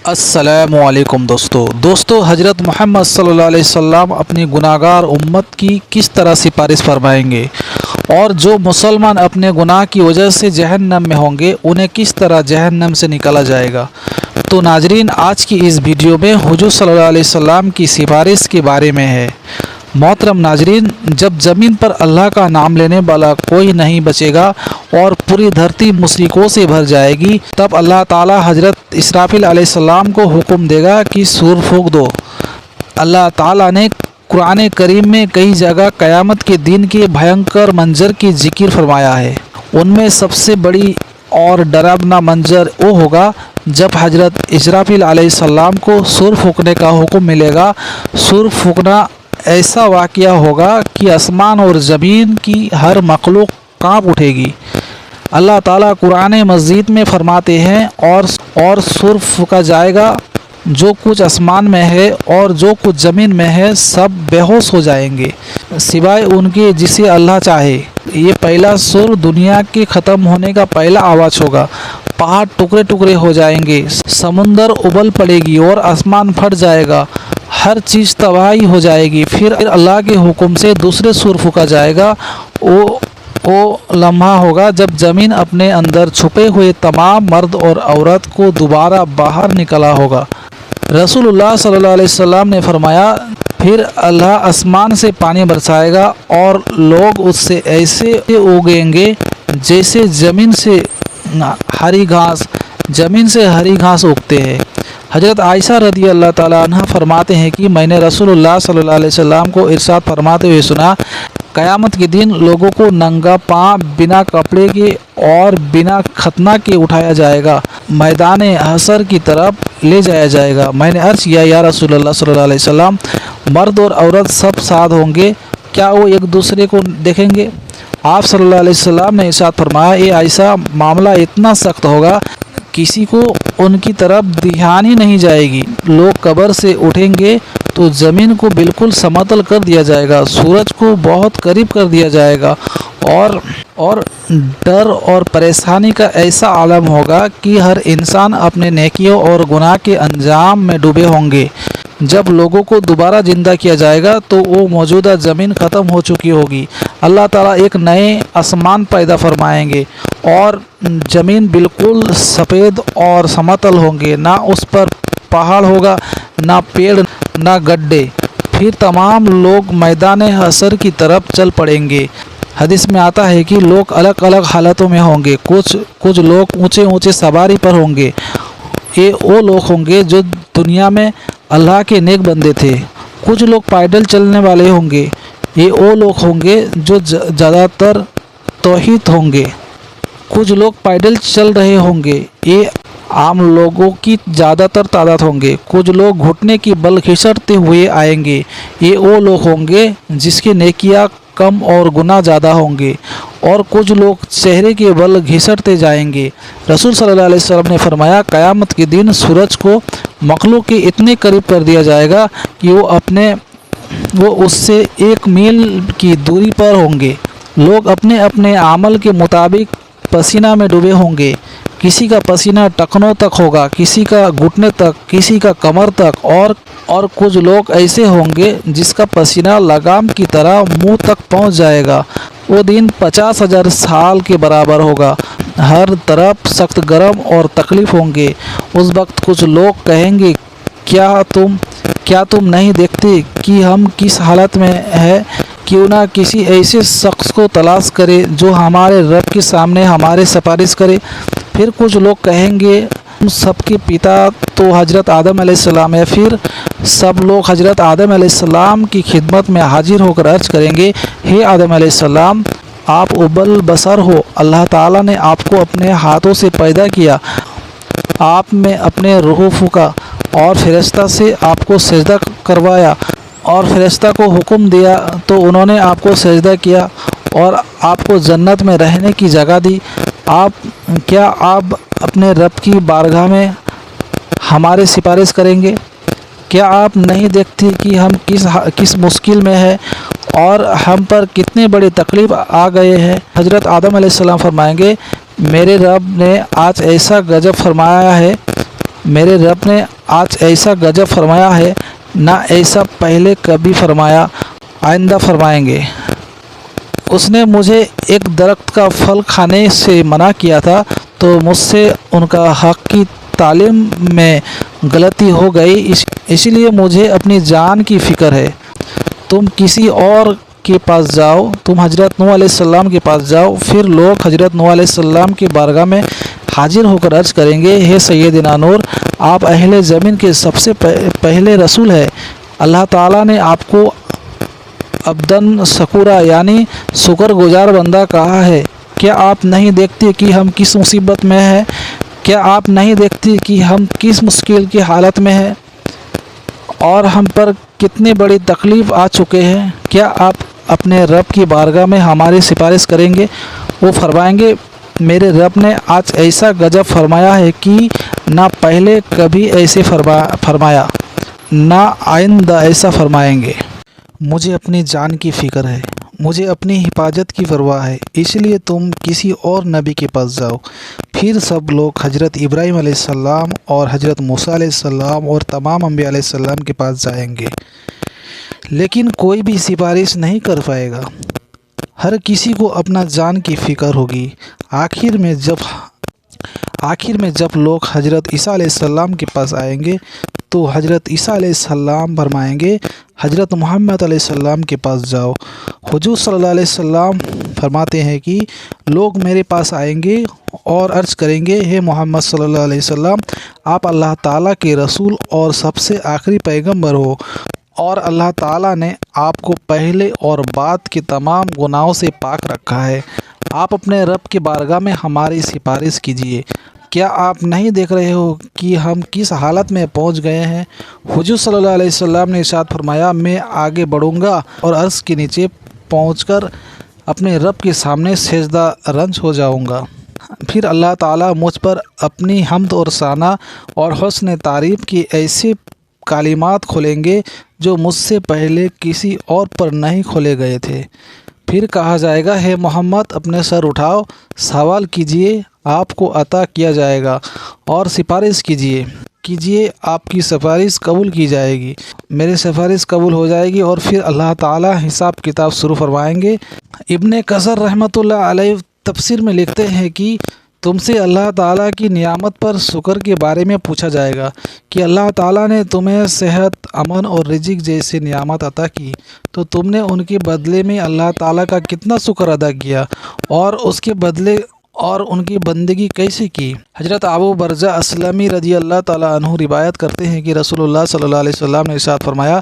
السلام علیکم دوستو حضرت محمد صلی اللہ علیہ وسلم اپنی گناہگار امت کی کس طرح سفارش فرمائیں گے اور جو مسلمان اپنے گناہ کی وجہ سے جہنم میں ہوں گے انہیں کس طرح جہنم سے نکالا جائے گا۔ تو ناظرین، آج کی اس ویڈیو میں حضور صلی اللہ علیہ وسلم کی سفارش کے بارے میں ہے۔ محترم ناظرین، جب زمین پر اللہ کا نام لینے والا کوئی نہیں بچے گا اور پوری دھرتی مشرکوں سے بھر جائے گی، تب اللہ تعالی حضرت اسرافیل علیہ السلام کو حکم دے گا کہ سور پھونک دو۔ اللہ تعالی نے قرآن کریم میں کئی جگہ قیامت کے دن کے بھینکر منظر کی ذکر فرمایا ہے۔ ان میں سب سے بڑی اور ڈراونا منظر وہ ہوگا جب حضرت اسرافیل علیہ السلام کو سور پھونکنے کا حکم ملے گا۔ سور پھونکنا ایسا واقعہ ہوگا کہ آسمان اور زمین کی ہر مخلوق کانپ اٹھے گی۔ اللہ تعالیٰ قرآن مجید میں فرماتے ہیں اور سور پھونکا جائے گا، جو کچھ آسمان میں ہے اور جو کچھ زمین میں ہے سب بے ہوش ہو جائیں گے سوائے ان کے جسے اللہ چاہے۔ یہ پہلا سور دنیا کے ختم ہونے کا پہلا آواز ہوگا۔ پہاڑ ٹکڑے ٹکڑے ہو جائیں گے، سمندر ابل پڑے گی اور آسمان پھٹ جائے گا، ہر چیز تباہی ہو جائے گی۔ پھر اللہ کے حکم سے دوسرے سور پھونکا جائے گا۔ وہ لمحہ ہوگا جب زمین اپنے اندر چھپے ہوئے تمام مرد اور عورت کو دوبارہ باہر نکالا ہوگا۔ رسول اللہ صلی اللہ علیہ وسلم نے فرمایا، پھر اللہ آسمان سے پانی برسائے گا اور لوگ اس سے ایسے اگیں گے جیسے زمین سے ہری گھاس اگتے ہیں۔ حضرت عائشہ رضی اللہ تعالیٰ عنہ فرماتے ہیں کہ میں نے رسول اللہ صلی اللہ علیہ وسلم کو ارشاد فرماتے ہوئے سنا، قیامت کے دن لوگوں کو ننگا پاؤں بنا کپڑے کے اور بنا ختنہ کے اٹھایا جائے گا، میدان حشر کی طرف لے جایا جائے گا۔ میں نے عرض کیا، یا رسول اللہ صلی اللہ علیہ وسلم، مرد اور عورت سب ساتھ ہوں گے، کیا وہ ایک دوسرے کو دیکھیں گے؟ آپ صلی اللہ علیہ وسلم نے ارشاد فرمایا، اے عائشہ، معاملہ اتنا سخت ہوگا کسی کو ان کی طرف دھیان ہی نہیں جائے گی۔ لوگ قبر سے اٹھیں گے تو زمین کو بالکل سمتل کر دیا جائے گا، سورج کو بہت قریب کر دیا جائے گا اور ڈر اور پریشانی کا ایسا عالم ہوگا کہ ہر انسان اپنے نیکیوں اور گناہ کے انجام میں ڈوبے ہوں گے۔ جب لوگوں کو دوبارہ زندہ کیا جائے گا تو وہ موجودہ زمین ختم ہو چکی ہوگی۔ اللہ تعالیٰ ایک نئے آسمان پیدا فرمائیں گے اور زمین بالکل سفید اور سمتل ہوں گے، نہ اس پر پہاڑ ہوگا، نہ پیڑ، نہ گڈھے۔ پھر تمام لوگ میدان حشر کی طرف چل پڑیں گے۔ حدیث میں آتا ہے کہ لوگ الگ الگ حالتوں میں ہوں گے۔ کچھ لوگ اونچے سواری پر ہوں گے، یہ وہ لوگ ہوں گے جو دنیا میں اللہ کے نیک بندے تھے۔ کچھ لوگ پیدل چلنے والے ہوں گے، یہ وہ لوگ ہوں گے جو زیادہ تر توحید ہوں گے۔ کچھ لوگ پیدل چل رہے ہوں گے، یہ عام لوگوں کی زیادہ تر تعداد ہوں گے۔ کچھ لوگ گھٹنے کی بل گھسٹتے ہوئے آئیں گے، یہ وہ لوگ ہوں گے جس کی نیکیاں کم اور گناہ زیادہ ہوں گے، اور کچھ لوگ چہرے کے بل گھسٹتے جائیں گے۔ رسول صلی اللہ علیہ وسلم نے فرمایا، قیامت کے دن سورج کو مخلوق کے اتنے قریب کر دیا جائے گا کہ وہ اس سے 1 میل کی دوری پر ہوں گے۔ لوگ اپنے اپنے عمل کے مطابق پسینہ میں ڈوبے ہوں گے۔ کسی کا پسینہ ٹخنوں تک ہوگا، کسی کا گھٹنے تک، کسی کا کمر تک، اور کچھ لوگ ایسے ہوں گے جس کا پسینہ لگام کی طرح منہ تک پہنچ جائے گا۔ وہ دن 50,000 سال کے برابر ہوگا۔ ہر طرف سخت گرم اور تکلیف ہوں گے۔ اس وقت کچھ لوگ کہیں گے، کیا تم نہیں دیکھتے کہ ہم کس حالت میں ہیں؟ کیوں نہ کسی ایسے شخص کو تلاش کرے جو ہمارے رب کے سامنے ہمارے سفارش کرے۔ پھر کچھ لوگ کہیں گے، ہم سب کے پتا تو حضرت آدم علیہ السلام ہے۔ پھر سب لوگ حضرت آدم علیہ السلام کی خدمت میں حاضر ہو کر عرض کریں گے، ہے آدم علیہ السلام، آپ ابل بصر ہو، اللہ تعالیٰ نے آپ کو اپنے ہاتھوں سے پیدا کیا، آپ میں اپنے روح پھونکا اور فرشتہ سے آپ کو سجدہ کروایا اور فرشتہ کو حکم دیا تو انہوں نے آپ کو سجدہ کیا اور آپ کو جنت میں رہنے کی جگہ دی۔ کیا آپ اپنے رب کی بارگاہ میں ہمارے سفارش کریں گے؟ کیا آپ نہیں دیکھتے کہ ہم کس مشکل میں ہیں اور ہم پر کتنے بڑے تکلیف آ گئے ہیں؟ حضرت آدم علیہ السلام فرمائیں گے، میرے رب نے آج ایسا غضب فرمایا ہے میرے رب نے آج ایسا گجب فرمایا ہے، نہ ایسا پہلے کبھی فرمایا، آئندہ فرمائیں گے۔ اس نے مجھے ایک درخت کا پھل کھانے سے منع کیا تھا، تو مجھ سے ان کا حق کی تعلیم میں غلطی ہو گئی، اسی لیے مجھے اپنی جان کی فکر ہے۔ تم کسی اور کے پاس جاؤ، تم حضرت نوح علیہ السلام کے پاس جاؤ، پھر لوگ حضرت نوح علیہ السلام کی بارگاہ میں حاضر ہو کر عرض کریں گے، ہے سیدنا نوح، آپ اہل زمین کے سب سے پہلے رسول ہیں۔ اللہ تعالیٰ نے آپ کو عبداً شکورا یعنی شکر گزار بندہ کہا ہے۔ کیا آپ نہیں دیکھتے کہ ہم کس مصیبت میں ہیں؟ کیا آپ نہیں دیکھتے کہ ہم کس مشکل کی حالت میں ہیں اور ہم پر کتنی بڑی تکلیف آ چکے ہیں؟ کیا آپ اپنے رب کی بارگاہ میں ہماری سفارش کریں گے؟ وہ فرمائیں گے، میرے رب نے آج ایسا گجب فرمایا ہے کہ نہ پہلے کبھی ایسے فرمایا، نہ آئندہ ایسا فرمائیں گے۔ مجھے اپنی جان کی فکر ہے، مجھے اپنی حفاظت کی پرواہ ہے، اس لیے تم کسی اور نبی کے پاس جاؤ۔ پھر سب لوگ حضرت ابراہیم علیہ السلام اور حضرت موسیٰ علیہ السلام اور تمام انبیاء علیہ السلام کے پاس جائیں گے، لیکن کوئی بھی سفارش نہیں کر پائے گا۔ ہر کسی کو اپنا جان کی فکر ہوگی۔ آخر میں جب لوگ حضرت عیسیٰ علیہ السلام کے پاس آئیں گے تو حضرت عیسیٰ علیہ السلام فرمائیں گے، حضرت محمد علیہ السلام کے پاس جاؤ۔ حضور صلی اللہ علیہ وسلم فرماتے ہیں کہ لوگ میرے پاس آئیں گے اور عرض کریں گے، ہے محمد صلی اللہ علیہ وسلم، آپ اللہ تعالیٰ کے رسول اور سب سے آخری پیغمبر ہو، اور اللہ تعالیٰ نے آپ کو پہلے اور بعد کے تمام گناہوں سے پاک رکھا ہے۔ آپ اپنے رب کی بارگاہ میں ہماری سفارش کیجیے۔ کیا آپ نہیں دیکھ رہے ہو کہ ہم کس حالت میں پہنچ گئے ہیں؟ حضور صلی اللہ علیہ وسلم نے ارشاد فرمایا، میں آگے بڑھوں گا اور عرش کے نیچے پہنچ کر اپنے رب کے سامنے سجدہ رنج ہو جاؤں گا۔ پھر اللہ تعالیٰ مجھ پر اپنی حمد اور ثنا اور حسن تعریف کی ایسے کلمات کھولیں گے جو مجھ سے پہلے کسی اور پر نہیں کھولے گئے تھے۔ پھر کہا جائے گا، ہے محمد، اپنے سر اٹھاؤ، سوال کیجئے، آپ کو عطا کیا جائے گا، اور سفارش کیجئے، آپ کی سفارش قبول کی جائے گی، میری سفارش قبول ہو جائے گی، اور پھر اللہ تعالیٰ حساب کتاب شروع فرمائیں گے۔ ابن کثیر رحمۃ اللہ علیہ تفسیر میں لکھتے ہیں کہ تم سے اللہ تعالیٰ کی نعمت پر شکر کے بارے میں پوچھا جائے گا کہ اللہ تعالیٰ نے تمہیں صحت، امن اور رزق جیسے نعمت عطا کی، تو تم نے ان کے بدلے میں اللہ تعالیٰ کا کتنا شکر ادا کیا اور اس کے بدلے اور ان کی بندگی کیسے کی؟ حضرت ابو برزہ اسلمی رضی اللہ تعالیٰ عنہ روایت کرتے ہیں کہ رسول اللہ صلی اللہ علیہ وسلم نے ارشاد فرمایا،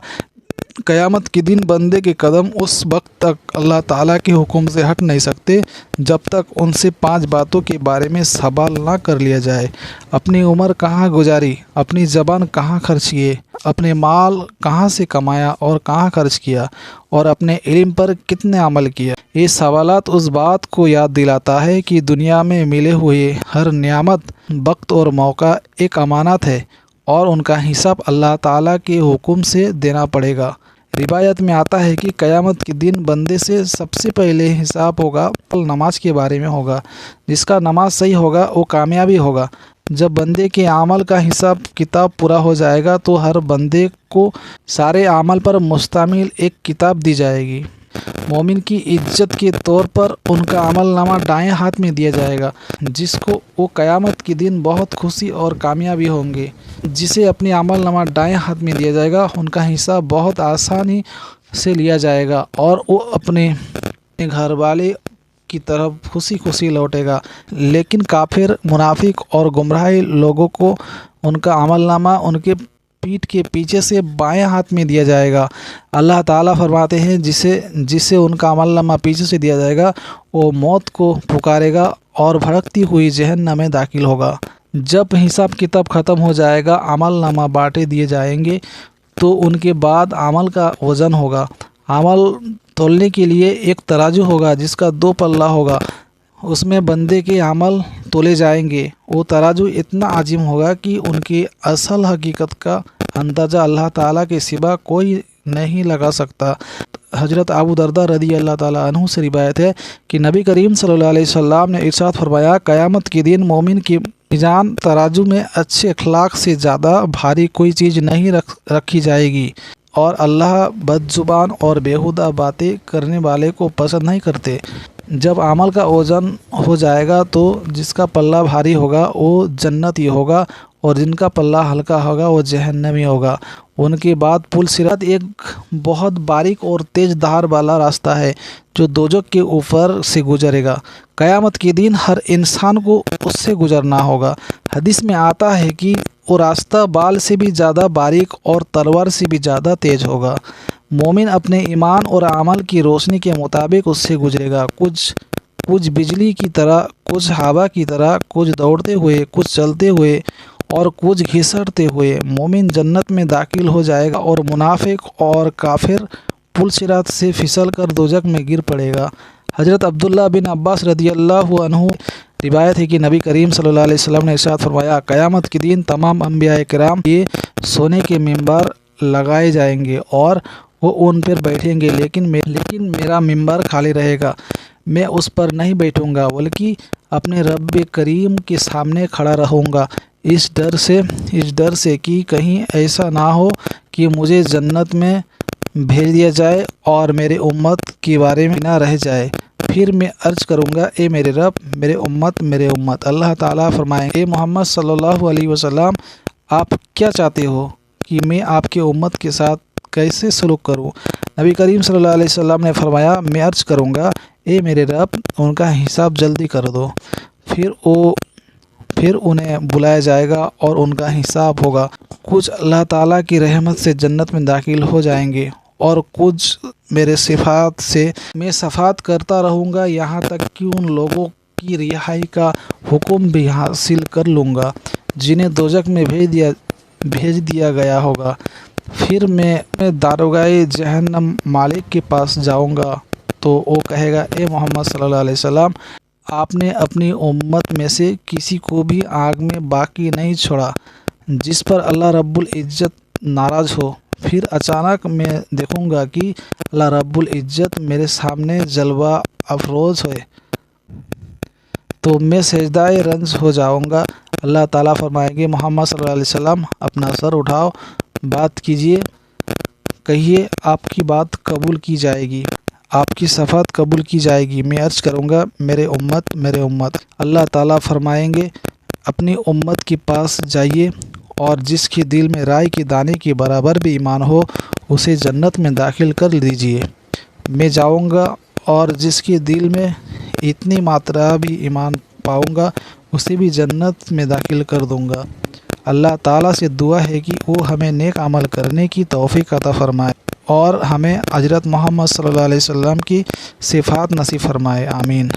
قیامت کے دن بندے کے قدم اس وقت تک اللہ تعالیٰ کے حکم سے ہٹ نہیں سکتے جب تک ان سے 5 باتوں کے بارے میں سوال نہ کر لیا جائے۔ اپنی عمر کہاں گزاری، اپنی زبان کہاں خرچ کیے، اپنے مال کہاں سے کمایا اور کہاں خرچ کیا، اور اپنے علم پر کتنے عمل کیا۔ یہ سوالات اس بات کو یاد دلاتا ہے کہ دنیا میں ملے ہوئے ہر نعمت، وقت اور موقع ایک امانت ہے، اور ان کا حساب اللہ تعالیٰ کے حکم سے دینا پڑے گا۔ روایت میں آتا ہے کہ قیامت کے دن بندے سے سب سے پہلے حساب ہوگا نماز کے بارے میں ہوگا۔ جس کا نماز صحیح ہوگا وہ کامیابی ہوگا۔ جب بندے کے عمل کا حساب کتاب پورا ہو جائے گا تو ہر بندے کو سارے عمل پر مشتمل ایک کتاب دی جائے گی۔ مومن کی عزت کے طور پر ان کا عمل نامہ دائیں ہاتھ میں دیا جائے گا، جس کو وہ قیامت کے دن بہت خوشی اور کامیابی ہوں گے۔ جسے اپنی عمل نامہ دائیں ہاتھ میں دیا جائے گا، ان کا حصہ بہت آسانی سے لیا جائے گا اور وہ اپنے گھر والے کی طرف خوشی خوشی لوٹے گا۔ لیکن کافر، منافق اور گمراہ لوگوں کو ان کا عمل نامہ ان کے پیٹھ کے پیچھے سے بائیں ہاتھ میں دیا جائے گا۔ اللہ تعالیٰ فرماتے ہیں، جسے ان کا عمل نامہ پیچھے سے دیا جائے گا، وہ موت کو پکارے گا اور بھڑکتی ہوئی جہنم میں داخل ہوگا۔ جب حساب کتاب ختم ہو جائے گا، عمل نامہ بانٹے دیے جائیں گے، تو ان کے بعد عمل کا وزن ہوگا۔ عمل تولنے کے لیے ایک ترازو ہوگا جس کا 2 پلہ ہوگا، اس میں بندے کے عمل تولے جائیں گے۔ وہ ترازو اتنا عظیم ہوگا کہ ان کی اصل حقیقت کا اندازہ اللہ تعالیٰ کے سوا کوئی نہیں لگا سکتا۔ حضرت ابو درداء رضی اللہ تعالیٰ عنہ سے روایت ہے کہ نبی کریم صلی اللہ علیہ وسلم نے ارشاد فرمایا، قیامت کے دن مومن کے میزان ترازو میں اچھے اخلاق سے زیادہ بھاری کوئی چیز نہیں رکھی جائے گی، اور اللہ بد زبان اور بیہودہ باتیں کرنے والے کو پسند نہیں کرتے۔ جب عمل کا اوزن ہو جائے گا تو جس کا پلہ بھاری ہوگا وہ جنتی ہوگا، اور جن کا پلہ ہلکا ہوگا وہ جہنمی ہوگا۔ ان کے بعد پل صراط ایک بہت باریک اور تیز دھار والا راستہ ہے جو دوزخ کے اوپر سے گزرے گا۔ قیامت کے دن ہر انسان کو اس سے گزرنا ہوگا۔ حدیث میں آتا ہے کہ وہ راستہ بال سے بھی زیادہ باریک اور تلوار سے بھی زیادہ تیز ہوگا۔ مومن اپنے ایمان اور عمل کی روشنی کے مطابق اس سے گزرے گا، کچھ بجلی کی طرح، کچھ ہوا کی طرح، کچھ دوڑتے ہوئے، کچھ چلتے ہوئے اور کچھ گھسٹتے ہوئے۔ مومن جنت میں داخل ہو جائے گا اور منافق اور کافر پل صراط سے پھسل کر دوزخ میں گر پڑے گا۔ حضرت عبداللہ بن عباس رضی اللہ عنہ روایت ہے کہ نبی کریم صلی اللہ علیہ وسلم نے ارشاد فرمایا، قیامت کے دن تمام انبیاء کرام کے سونے کے ممبر لگائے جائیں گے اور وہ ان پر بیٹھیں گے، لیکن میرا ممبر خالی رہے گا۔ میں اس پر نہیں بیٹھوں گا بلکہ اپنے رب کریم کے سامنے کھڑا رہوں گا، اس ڈر سے کہ کہیں ایسا نہ ہو کہ مجھے جنت میں بھیج دیا جائے اور میرے امت کے بارے میں نہ رہ جائے۔ پھر میں عرض کروں گا، اے میرے رب، میرے امت۔ اللہ تعالیٰ فرمائیں گے، اے محمد صلی اللہ علیہ وسلم، آپ کیا چاہتے ہو کہ میں آپ کے امت کے ساتھ کیسے سلوک کروں؟ نبی کریم صلی اللہ علیہ وسلم نے فرمایا، میں عرض کروں گا، اے میرے رب، ان کا حساب جلدی کر دو۔ پھر انہیں بلایا جائے گا اور ان کا حساب ہوگا۔ کچھ اللہ تعالیٰ کی رحمت سے جنت میں داخل ہو جائیں گے اور کچھ میرے صفات سے میں شفاعت کرتا رہوں گا یہاں تک کہ ان لوگوں کی رہائی کا حکم بھی حاصل کر لوں گا جنہیں دوزخ میں بھیج دیا گیا ہوگا۔ پھر میں داروغائے جہنم مالک کے پاس جاؤں گا تو وہ کہے گا، اے محمد صلی اللہ علیہ وسلم، آپ نے اپنی امت میں سے کسی کو بھی آگ میں باقی نہیں چھوڑا جس پر اللہ رب العزت ناراض ہو۔ پھر اچانک میں دیکھوں گا کہ اللہ رب العزت میرے سامنے جلوہ افروز ہے تو میں سجدہ رنج ہو جاؤں گا۔ اللہ تعالیٰ فرمائیں گے، محمد صلی اللہ علیہ وسلم، اپنا سر اٹھاؤ، بات کیجئے، کہیے آپ کی بات قبول کی جائے گی، آپ کی شفاعت قبول کی جائے گی۔ میں عرض کروں گا، میرے امت۔ اللہ تعالیٰ فرمائیں گے، اپنی امت کے پاس جائیے اور جس کے دل میں رائے کے دانے کے برابر بھی ایمان ہو اسے جنت میں داخل کر دیجیے۔ میں جاؤں گا اور جس کے دل میں اتنی ماترا بھی ایمان پاؤں گا اسے بھی جنت میں داخل کر دوں گا۔ اللہ تعالیٰ سے دعا ہے کہ وہ ہمیں نیک عمل کرنے کی توفیق عطا فرمائے اور ہمیں حضرت محمد صلی اللہ علیہ وسلم کی صفات نصیب فرمائے، آمین۔